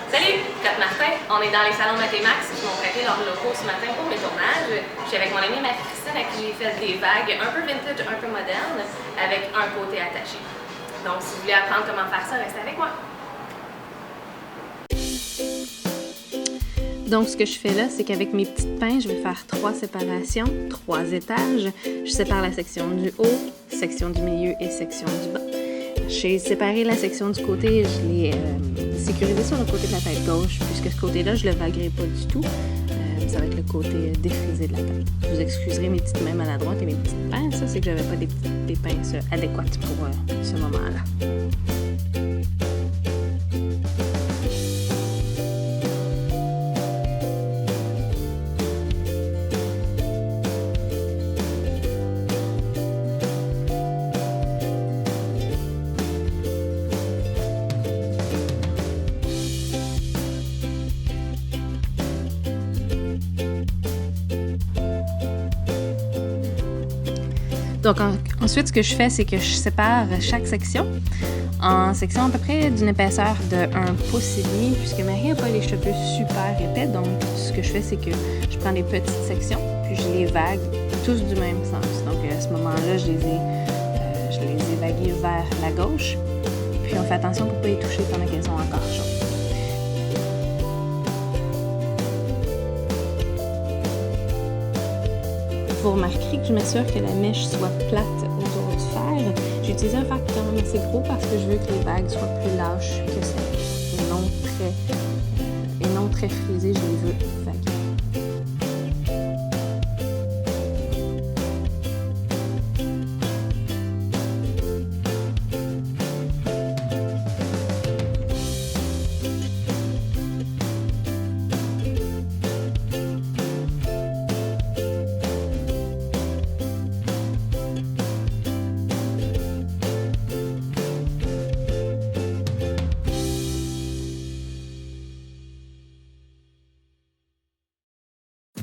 Salut, Kat Martin. On est dans les salons Mathémax qui m'ont prêté leurs locaux ce matin pour mes tournages. Je suis avec mon amie Marie-Christine à qui j'ai fait des vagues un peu vintage, un peu moderne, avec un côté attaché. Donc, si vous voulez apprendre comment faire ça, restez avec moi. Donc, ce que je fais là, c'est qu'avec mes petites pinces, je vais faire 3 séparations, 3 étages. Je sépare la section du haut, section du milieu et section du bas. J'ai séparé la section du côté, je l'ai sécurisée sur le côté de la tête gauche, puisque ce côté-là, je ne le vaguerai pas du tout. Ça va être le côté défrisé de la tête. Vous excuserez mes petites mains maladroites et mes petites pinces, ça, c'est que j'avais pas des pinces adéquates pour ce moment-là. Donc ensuite, ce que je fais, c'est que je sépare chaque section en sections à peu près d'une épaisseur de 1,5 pouce, puisque Marie n'a pas les cheveux super épais. Donc ce que je fais, c'est que je prends des petites sections, puis je les vague tous du même sens. Donc à ce moment-là, je les ai vagués vers la gauche. Puis on fait attention pour ne pas les toucher pendant qu'elles sont encore chaudes. Vous remarquerez que je m'assure que la mèche soit plate autour du fer. J'ai utilisé un fer quand même assez gros parce que je veux que les vagues soient plus lâches que ça et non très frisées. Je les veux vagues.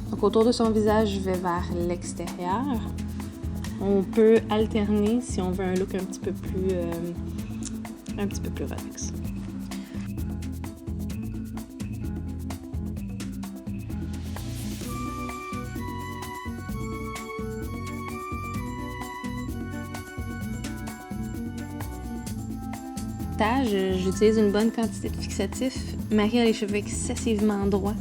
Donc, autour de son visage, je vais vers l'extérieur. On peut alterner si on veut un look un petit peu plus relax. J'utilise une bonne quantité de fixatif. Marie a les cheveux excessivement droits.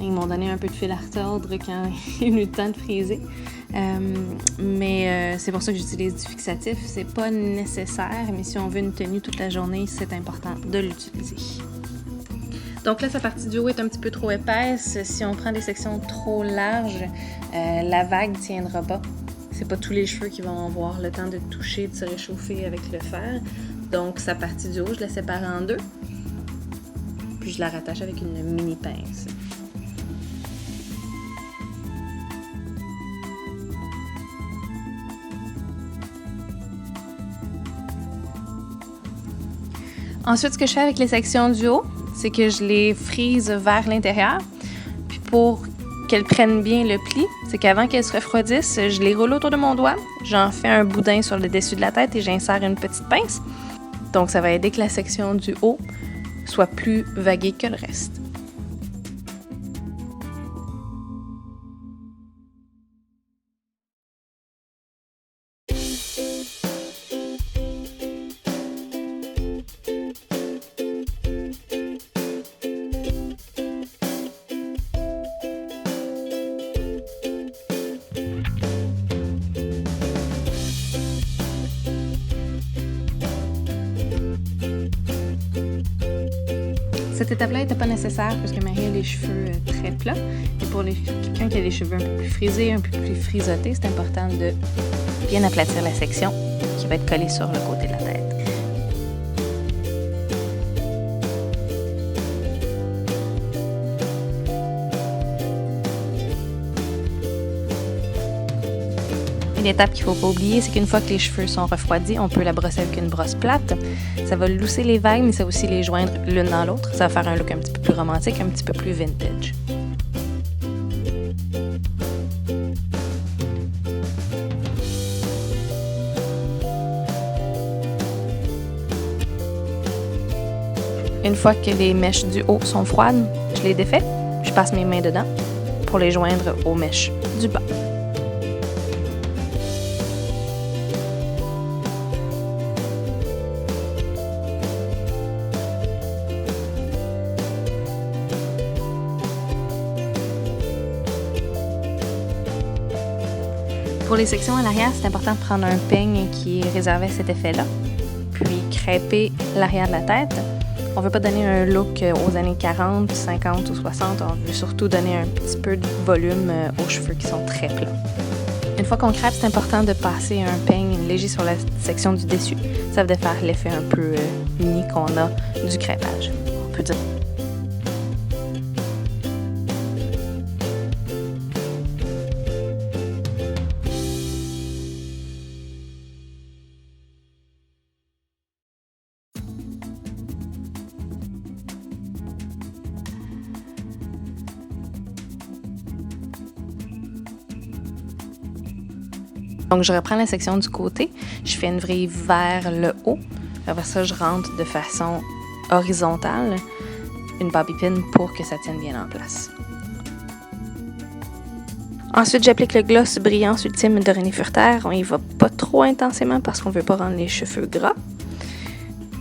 Ils m'ont donné un peu de fil à retordre quand il a eu le temps de friser. Mais c'est pour ça que j'utilise du fixatif. C'est pas nécessaire, mais si on veut une tenue toute la journée, c'est important de l'utiliser. Donc là, sa partie du haut est un petit peu trop épaisse. Si on prend des sections trop larges, la vague ne tiendra pas. C'est pas tous les cheveux qui vont avoir le temps de toucher, de se réchauffer avec le fer. Donc sa partie du haut, je la sépare en 2. Puis je la rattache avec une mini pince. Ensuite, ce que je fais avec les sections du haut, c'est que je les frise vers l'intérieur. Puis pour qu'elles prennent bien le pli, c'est qu'avant qu'elles se refroidissent, je les roule autour de mon doigt. J'en fais un boudin sur le dessus de la tête et j'insère une petite pince. Donc, ça va aider que la section du haut soit plus vaguée que le reste. Cette étape-là n'était pas nécessaire parce que Marie a les cheveux très plats. Et pour quelqu'un qui a les cheveux un peu plus frisés, un peu plus frisottés, c'est important de bien aplatir la section qui va être collée sur le côté de la tête. Une étape qu'il ne faut pas oublier, c'est qu'une fois que les cheveux sont refroidis, on peut la brosser avec une brosse plate. Ça va lousser les vagues, mais ça va aussi les joindre l'une dans l'autre. Ça va faire un look un petit peu plus romantique, un petit peu plus vintage. Une fois que les mèches du haut sont froides, je les défais, je passe mes mains dedans pour les joindre aux mèches du bas. Pour les sections à l'arrière, c'est important de prendre un peigne qui est réservé à cet effet-là, puis crêper l'arrière de la tête. On ne veut pas donner un look aux années 40, 50 ou 60, on veut surtout donner un petit peu de volume aux cheveux qui sont très plats. Une fois qu'on crêpe, c'est important de passer un peigne léger sur la section du dessus. Ça va faire l'effet un peu mini qu'on a du crêpage, on peut dire. Donc, je reprends la section du côté, je fais une vrille vers le haut. Après ça, je rentre de façon horizontale une bobby pin pour que ça tienne bien en place. Ensuite, j'applique le gloss Brillance Ultime de René Furter. On y va pas trop intensément parce qu'on veut pas rendre les cheveux gras.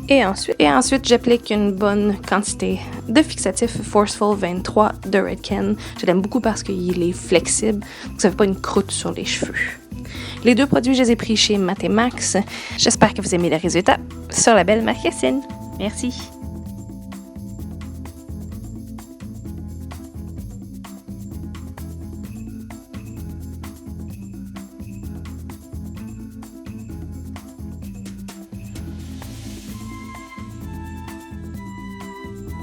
Et ensuite, j'applique une bonne quantité de fixatif Forceful 23 de Redken. Je l'aime beaucoup parce qu'il est flexible, donc ça fait pas une croûte sur les cheveux. Les deux produits, je les ai pris chez Matt & Max. J'espère que vous aimez les résultats sur la belle marque Yacine. Merci.